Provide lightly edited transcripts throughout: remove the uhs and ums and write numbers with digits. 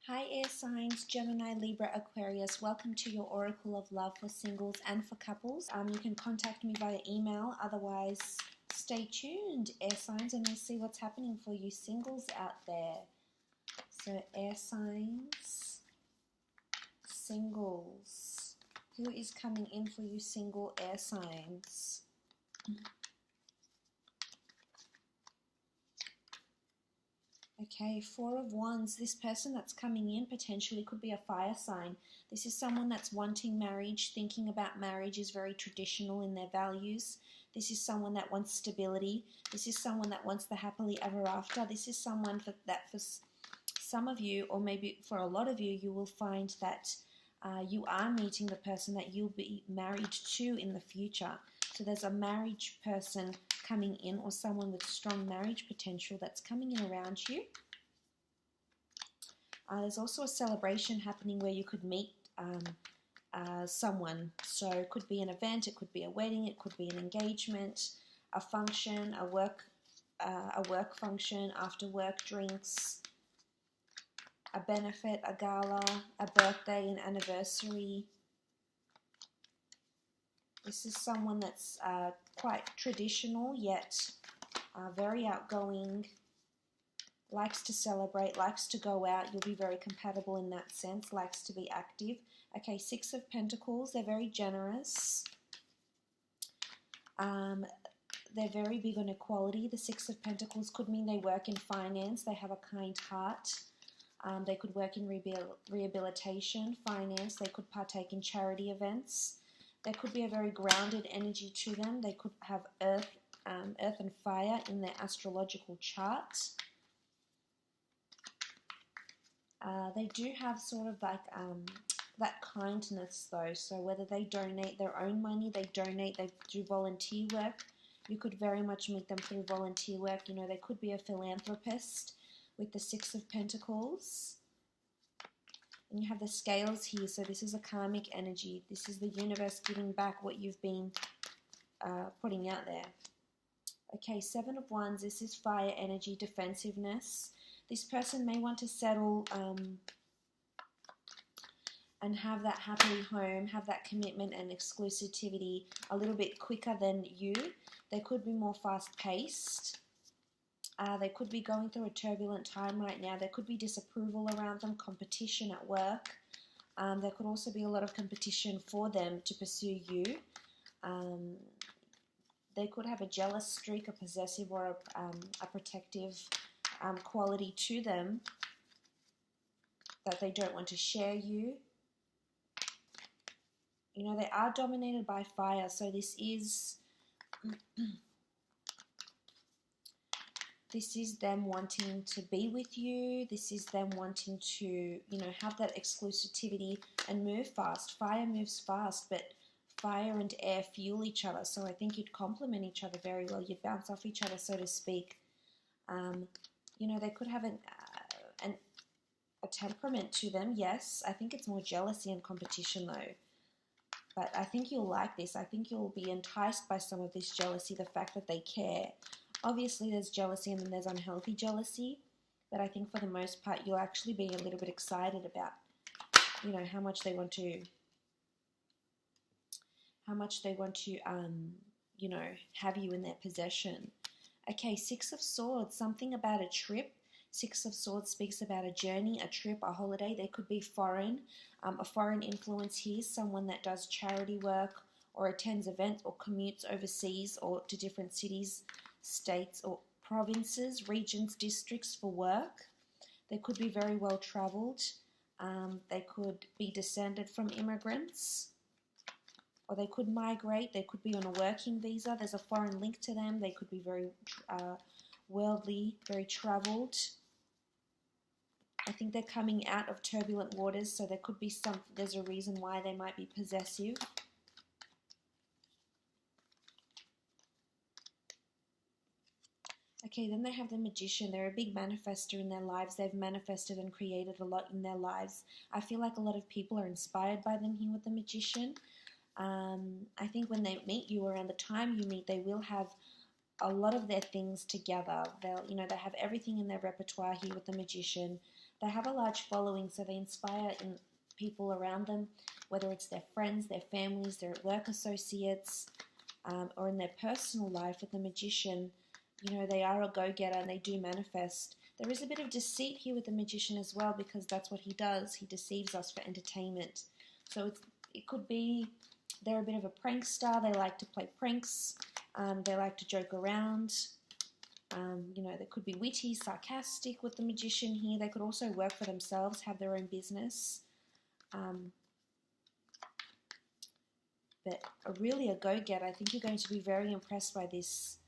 Hi air signs, Gemini, Libra, Aquarius. Welcome to your Oracle of Love for singles and for couples. You can contact me via email. Otherwise, stay tuned, air signs, and we'll see what's happening for you singles out there. So air signs, singles. Who is coming in for you single air signs? Okay, Four of Wands. This person that's coming in potentially could be a fire sign. This is someone that's wanting marriage, thinking about marriage, is very traditional in their values. This is someone that wants stability. This is someone that wants the happily ever after. This is someone that for some of you, or maybe for a lot of you, you will find that you are meeting the person that you'll be married to in the future. So there's a marriage person coming in, or someone with strong marriage potential that's coming in around you. There's also a celebration happening where you could meet someone. So it could be an event, it could be a wedding, it could be an engagement, a function, a work function, after work drinks, a benefit, a gala, a birthday, an anniversary. This is someone that's quite traditional, yet very outgoing, likes to celebrate, likes to go out. You'll be very compatible in that sense, likes to be active. Okay, Six of Pentacles. They're very generous. They're very big on equality. The Six of Pentacles could mean they work in finance. They have a kind heart. They could work in rehabilitation, finance. They could partake in charity events. There could be a very grounded energy to them. They could have earth and fire in their astrological chart. They do have sort of like that kindness though. So whether they donate their own money, they do volunteer work. You could very much meet them through volunteer work. You know, they could be a philanthropist with the Six of Pentacles. And you have the scales here, so this is a karmic energy. This is the universe giving back what you've been putting out there. Okay, Seven of Wands. This is fire energy, defensiveness. This person may want to settle and have that happy home, have that commitment and exclusivity a little bit quicker than you. They could be more fast-paced. They could be going through a turbulent time right now. There could be disapproval around them, competition at work. There could also be a lot of competition for them to pursue you. They could have a jealous streak, a possessive, or a protective quality to them that they don't want to share you. You know, they are dominated by fire, so this is... This is them wanting to be with you. This is them wanting to, you know, have that exclusivity and move fast. Fire moves fast, but fire and air fuel each other. So I think you'd complement each other very well. You'd bounce off each other, so to speak. You know, they could have a temperament to them, yes. I think it's more jealousy and competition, though. But I think you'll like this. I think you'll be enticed by some of this jealousy, the fact that they care. Obviously, there's jealousy and then there's unhealthy jealousy, but I think for the most part, you'll actually be a little bit excited about, you know, how much they want to, you know, have you in their possession. Okay, Six of Swords, something about a trip. Six of Swords speaks about a journey, a trip, a holiday. They could be foreign, a foreign influence here, someone that does charity work or attends events or commutes overseas or to different cities, states or provinces, regions, districts for work. They could be very well travelled. They could be descended from immigrants, or they could migrate. They could be on a working visa. There's a foreign link to them. They could be very worldly, very travelled. I think they're coming out of turbulent waters, so there could be there's a reason why they might be possessive. Okay, then they have the Magician. They're a big manifester in their lives. They've manifested and created a lot in their lives. I feel like a lot of people are inspired by them here with the Magician. I think when they meet you, around the time you meet, they will have a lot of their things together. They'll, you know, they have everything in their repertoire here with the Magician. They have a large following, so they inspire in people around them, whether it's their friends, their families, their work associates, or in their personal life. With the Magician, you know, they are a go-getter and they do manifest. There is a bit of deceit here with the Magician as well, because that's what he does. He deceives us for entertainment. So it could be they're a bit of a prankster. They like to play pranks. They like to joke around. You know, they could be witty, sarcastic with the Magician here. They could also work for themselves, have their own business. But really a go-getter. I think you're going to be very impressed by this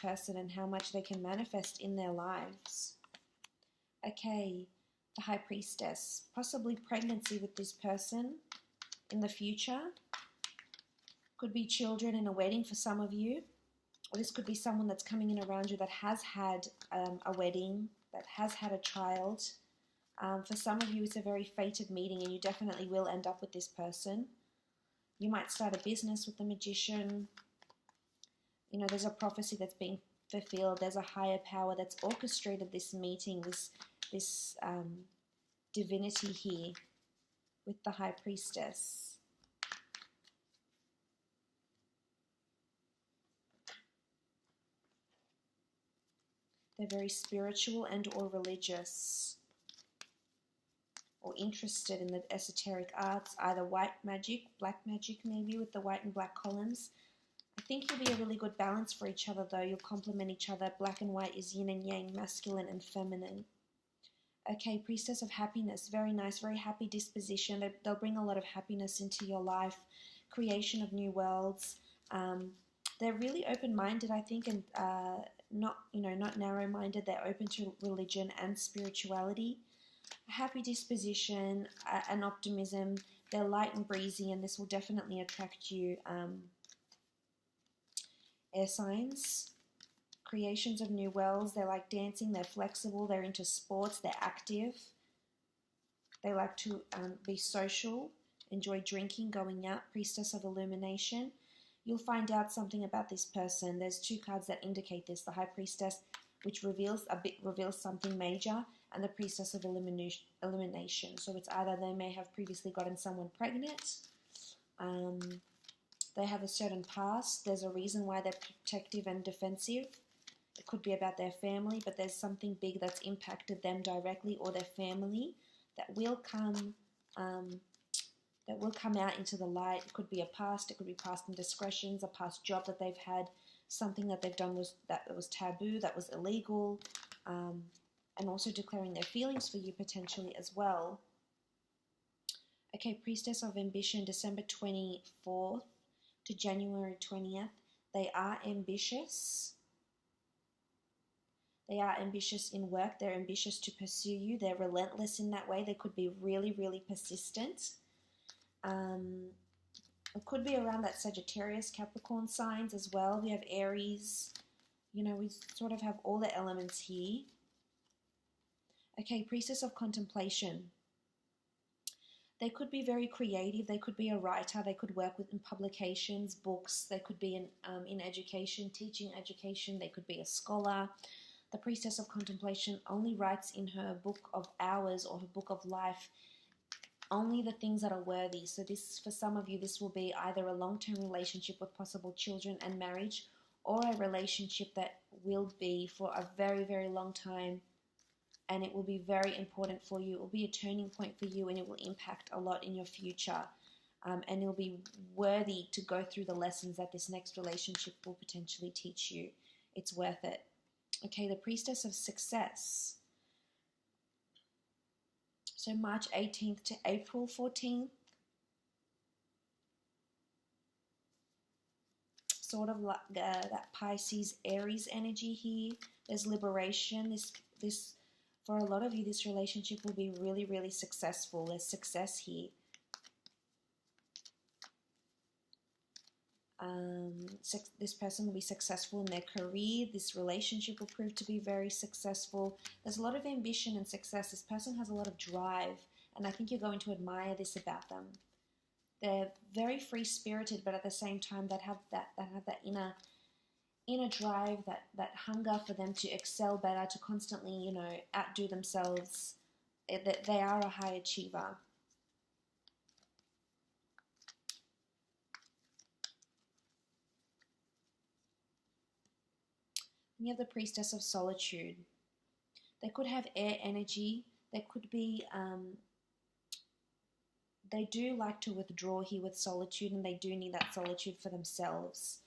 person and how much they can manifest in their lives. Okay, the High Priestess. Possibly pregnancy with this person in the future. Could be children in a wedding for some of you. Or this could be someone that's coming in around you that has had a wedding, that has had a child. For some of you, it's a very fated meeting, and you definitely will end up with this person. You might start a business with the Magician. You know, there's a prophecy that's being fulfilled. There's a higher power that's orchestrated this meeting, this divinity here with the High Priestess. They're very spiritual and or religious, or interested in the esoteric arts, either white magic, black magic maybe, with the white and black columns. I think you'll be a really good balance for each other though. You'll complement each other. Black and white is yin and yang, masculine and feminine. Okay, Priestess of Happiness. Very nice, very happy disposition. They'll bring a lot of happiness into your life. Creation of new worlds. They're really open-minded, I think, and not narrow-minded. They're open to religion and spirituality. A happy disposition, an optimism. They're light and breezy, and this will definitely attract you. Air signs. Creations of new worlds. They like dancing. They're flexible. They're into sports. They're active. They like to be social, enjoy drinking, going out. Priestess of Illumination. You'll find out something about this person. There's two cards that indicate this. The High Priestess, which reveals something major, and the Priestess of Elimination. So it's either they may have previously gotten someone pregnant, they have a certain past, there's a reason why they're protective and defensive. It could be about their family, but there's something big that's impacted them directly or their family that will come out into the light. It could be a past, it could be past indiscretions, a past job that they've had, something that they've done that was taboo, that was illegal, and also declaring their feelings for you potentially as well. Okay, Priestess of Ambition, December 24th to January 20th. They are ambitious. They are ambitious in work. They're ambitious to pursue you. They're relentless in that way. They could be really, really persistent. It could be around that Sagittarius, Capricorn signs as well. We have Aries. You know, we sort of have all the elements here. Okay, Priestess of Contemplation. They could be very creative. They could be a writer. They could work in publications, books. They could be in education, teaching education. They could be a scholar. The Priestess of Contemplation only writes in her book of hours or her book of life only the things that are worthy. So this, for some of you, this will be either a long-term relationship with possible children and marriage, or a relationship that will be for a very, very long time, and it will be very important for you. It will be a turning point for you, and it will impact a lot in your future. And it'll be worthy to go through the lessons that this next relationship will potentially teach you. It's worth it. Okay, the Priestess of Success. So March 18th to April 14th. Sort of like that Pisces Aries energy here. There's liberation. This for a lot of you, this relationship will be really, really successful. There's success here. This person will be successful in their career. This relationship will prove to be very successful. There's a lot of ambition and success. This person has a lot of drive, and I think you're going to admire this about them. They're very free-spirited, but at the same time, that have that inner drive, that hunger for them to excel better, to constantly, outdo themselves. that they are a high achiever. You have the Priestess of Solitude. They could have air energy. They could be, they do like to withdraw here with solitude, and they do need that solitude for themselves.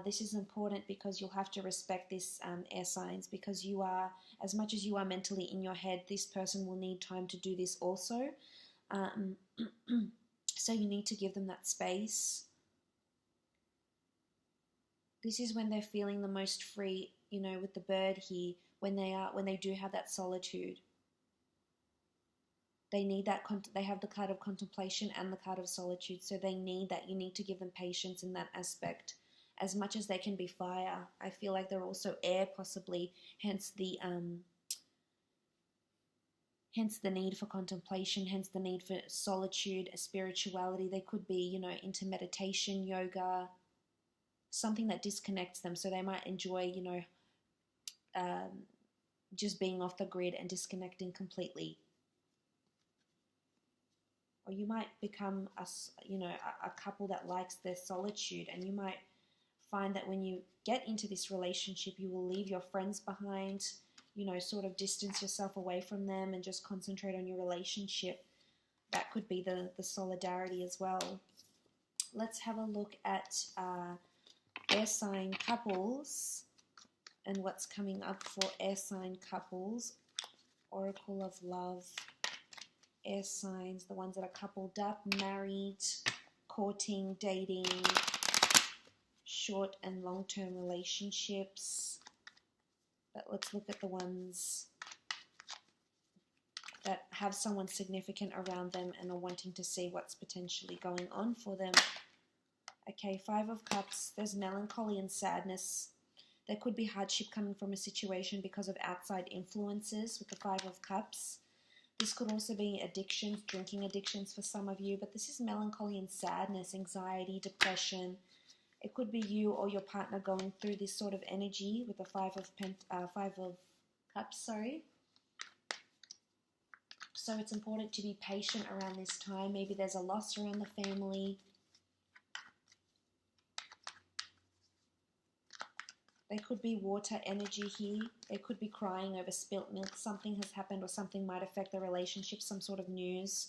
This is important because you'll have to respect this, air signs, because you are, as much as you are mentally in your head, this person will need time to do this also. So you need to give them that space. This is when they're feeling the most free, you know, with the bird here, when they do have that solitude. They need that, they have the card of contemplation and the card of solitude, so they need that. You need to give them patience in that aspect. As much as they can be fire, I feel like they're also air, possibly, hence the need for contemplation, hence the need for solitude, spirituality. They could be, you know, into meditation, yoga, something that disconnects them, so they might enjoy, you know, just being off the grid and disconnecting completely. Or you might become a couple that likes their solitude, and you might find that when you get into this relationship, you will leave your friends behind, you know, sort of distance yourself away from them and just concentrate on your relationship. That could be the solidarity as well. Let's have a look at air sign couples and what's coming up for air sign couples. Oracle of Love. Air signs, the ones that are coupled up, married, courting, dating, short and long-term relationships. But let's look at the ones that have someone significant around them and are wanting to see what's potentially going on for them. Okay, Five of Cups. There's melancholy and sadness. There could be hardship coming from a situation because of outside influences with the Five of Cups. This could also be addictions, drinking addictions for some of you, but this is melancholy and sadness, anxiety, depression. It could be you or your partner going through this sort of energy with the Five of Cups, sorry. So it's important to be patient around this time. Maybe there's a loss around the family. There could be water energy here. They could be crying over spilt milk. Something has happened or something might affect the relationship, some sort of news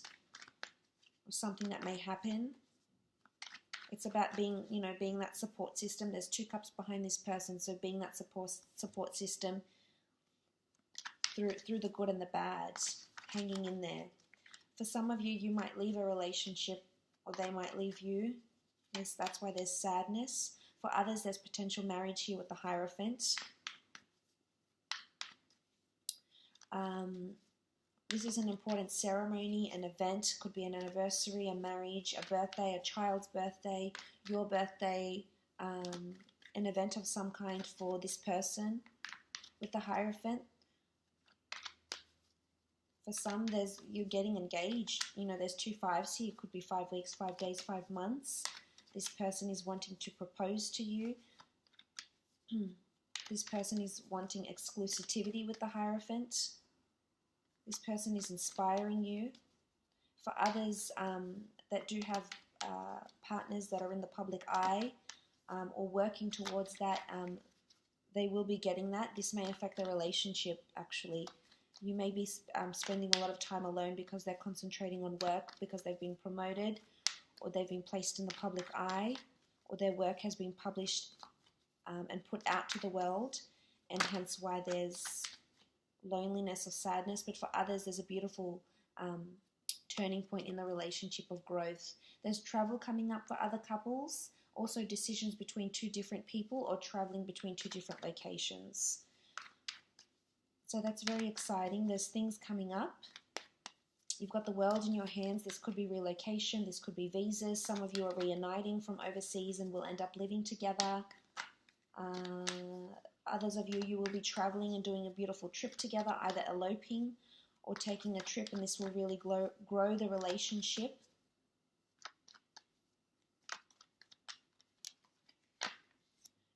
or something that may happen. It's about being, you know, being that support system. There's two cups behind this person, so being that support system through the good and the bad, hanging in there. For some of you, you might leave a relationship or they might leave you. Yes, that's why there's sadness. For others, there's potential marriage here with the Hierophant. This is an important ceremony, an event. Could be an anniversary, a marriage, a birthday, a child's birthday, your birthday, an event of some kind for this person with the Hierophant. For some, you're getting engaged. You know, there's two fives here. It could be 5 weeks, 5 days, 5 months. This person is wanting to propose to you. This person is wanting exclusivity with the Hierophant. This person is inspiring you. For others that do have partners that are in the public eye or working towards that, they will be getting that. This may affect their relationship, actually. You may be spending a lot of time alone because they're concentrating on work, because they've been promoted, or they've been placed in the public eye, or their work has been published and put out to the world, and hence why there's loneliness or sadness. But for others, there's a beautiful turning point in the relationship of growth. There's travel coming up for other couples, also decisions between two different people or traveling between two different locations. So that's very exciting. There's things coming up. You've got the world in your hands. This could be relocation. This could be visas. Some of you are reuniting from overseas and will end up living together. Others of you will be traveling and doing a beautiful trip together, either eloping or taking a trip, and this will really grow the relationship.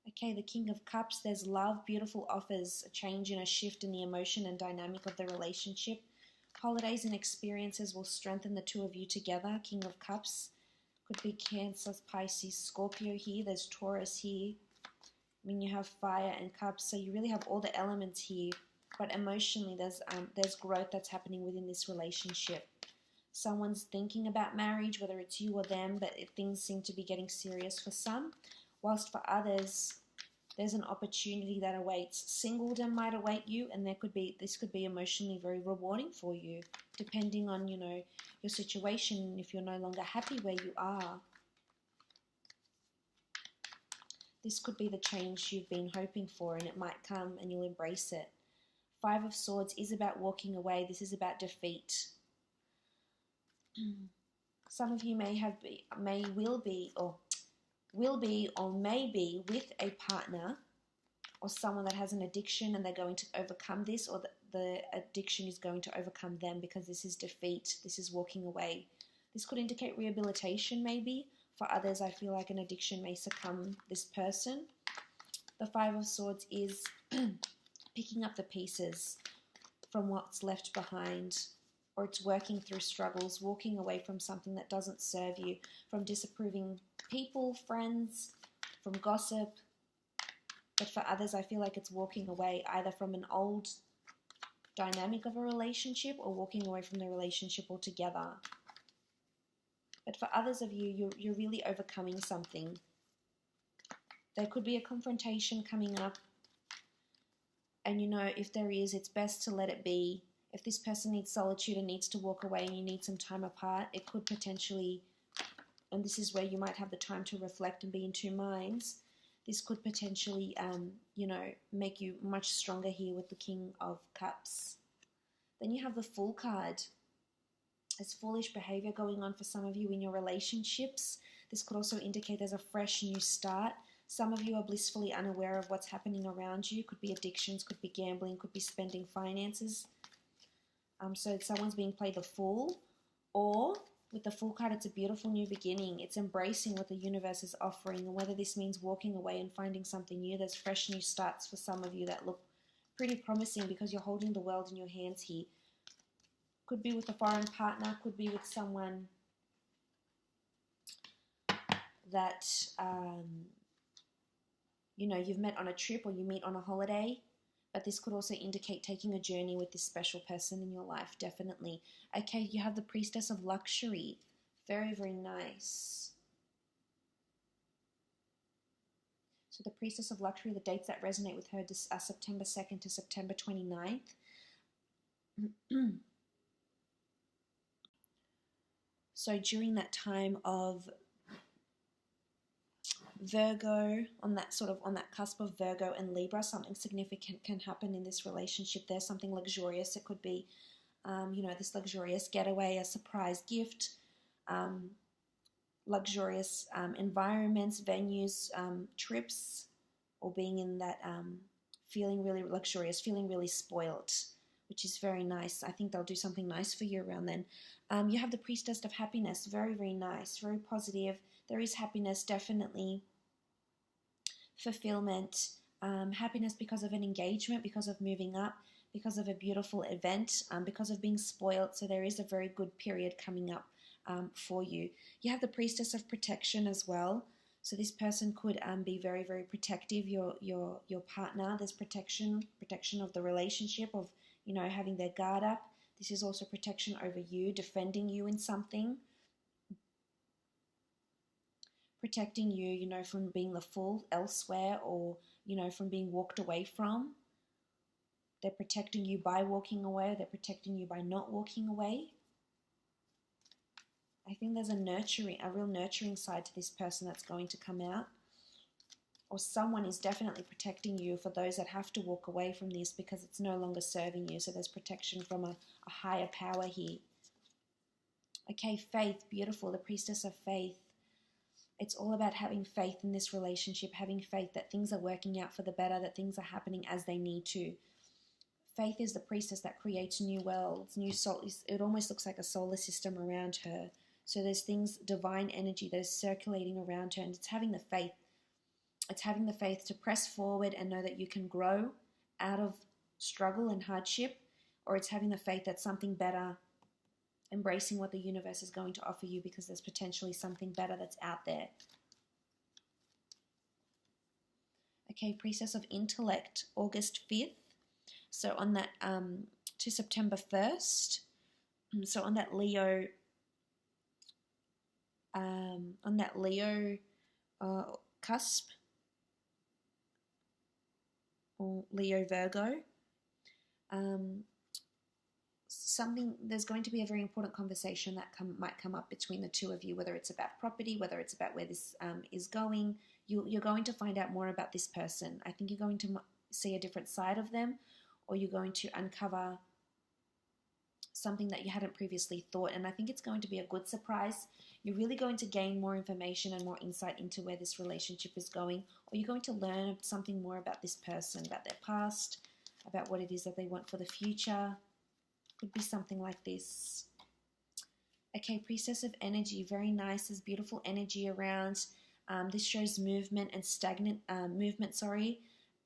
Okay, the King of Cups, there's love, beautiful offers, a change and a shift in the emotion and dynamic of the relationship. Holidays and experiences will strengthen the two of you together. King of Cups. Could be Cancer, Pisces, Scorpio here. There's Taurus here. I mean, you have fire and cups, so you really have all the elements here. But emotionally, there's growth that's happening within this relationship. Someone's thinking about marriage, whether it's you or them, but things seem to be getting serious for some. Whilst for others, there's an opportunity that awaits. Singledom might await you, and this could be emotionally very rewarding for you, depending on, you know, your situation, if you're no longer happy where you are. This could be the change you've been hoping for, and it might come and you'll embrace it. Five of Swords is about walking away. This is about defeat. Some of you will be or may be with a partner or someone that has an addiction, and they're going to overcome this, or the addiction is going to overcome them, because this is defeat. This is walking away. This could indicate rehabilitation maybe. For others, I feel like an addiction may succumb this person. The Five of Swords is picking up the pieces from what's left behind, or it's working through struggles, walking away from something that doesn't serve you, from disapproving people, friends, from gossip. But for others, I feel like it's walking away either from an old dynamic of a relationship or walking away from the relationship altogether. But for others of you, you're really overcoming something. There could be a confrontation coming up. And you know, if there is, it's best to let it be. If this person needs solitude and needs to walk away and you need some time apart, it could potentially, and this is where you might have the time to reflect and be in two minds, this could potentially, you know, make you much stronger here with the King of Cups. Then you have the Fool card. There's foolish behavior going on for some of you in your relationships. This could also indicate there's a fresh new start. Some of you are blissfully unaware of what's happening around you. Could be addictions, could be gambling, could be spending finances. So someone's being played the fool. Or with the Fool card, it's a beautiful new beginning. It's embracing what the universe is offering. And whether this means walking away and finding something new, there's fresh new starts for some of you that look pretty promising, because you're holding the world in your hands here. Could be with a foreign partner, could be with someone that, you know, you've met on a trip or you meet on a holiday. But this could also indicate taking a journey with this special person in your life, definitely. Okay, you have the Priestess of Luxury. Very, very nice. So the Priestess of Luxury, the dates that resonate with her are September 2nd to September 29th. So during that time of Virgo, on that cusp of Virgo and Libra, something significant can happen in this relationship. There's something luxurious. It could be, you know, this luxurious getaway, a surprise gift, luxurious environments, venues, trips, or being in that feeling really luxurious, feeling really spoilt, which is very nice. I think they'll do something nice for you around then. You have the Priestess of Happiness. Very, very nice, very positive. There is happiness, definitely. Fulfillment. Happiness because of an engagement, because of moving up, because of a beautiful event, because of being spoiled. So there is a very good period coming up for you. You have the Priestess of Protection as well. So this person could be very, very protective, your partner. There's protection of the relationship, of, you know, having their guard up. This is also protection over you, defending you in something. Protecting you, you know, from being the fool elsewhere, or, you know, from being walked away from. They're protecting you by walking away. They're protecting you by not walking away. I think there's a real nurturing side to this person that's going to come out. Or someone is definitely protecting you for those that have to walk away from this because it's no longer serving you. So there's protection from a higher power here. Okay, faith, beautiful, the Priestess of Faith. It's all about having faith in this relationship, having faith that things are working out for the better, that things are happening as they need to. Faith is the priestess that creates new worlds, new soul. It almost looks like a solar system around her. So there's things, divine energy that is circulating around her, and it's having the faith. It's having the faith to press forward and know that you can grow out of struggle and hardship, or it's having the faith that something better, embracing what the universe is going to offer you, because there's potentially something better that's out there. Okay, Priestess of Intellect, August 5th. So on that, to September 1st. So on that Leo, cusp, or Leo Virgo, there's going to be a very important conversation that might come up between the two of you, whether it's about property, whether it's about where this is going. You're going to find out more about this person. I think you're going to see a different side of them, or you're going to uncover something that you hadn't previously thought, and I think it's going to be a good surprise. You're really going to gain more information and more insight into where this relationship is going, or you're going to learn something more about this person, about their past, about what it is that they want for the future. Could be something like this. Okay, Priestess of Energy, very nice. There's beautiful energy around. This shows movement and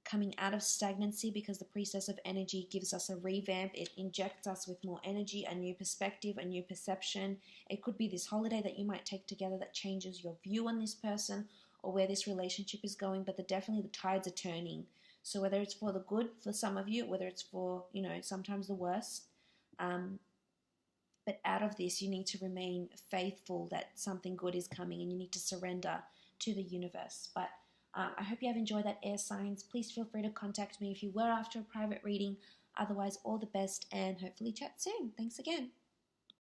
coming out of stagnancy, because the Priestess of Energy gives us a revamp. It injects us with more energy, a new perspective, a new perception. It could be this holiday that you might take together that changes your view on this person or where this relationship is going, but definitely the tides are turning. So whether it's for the good for some of you, whether it's for, sometimes the worst, but out of this, you need to remain faithful that something good is coming, and you need to surrender to the universe. But I hope you have enjoyed that, air signs. Please feel free to contact me if you were after a private reading. Otherwise, all the best, and hopefully chat soon. Thanks again.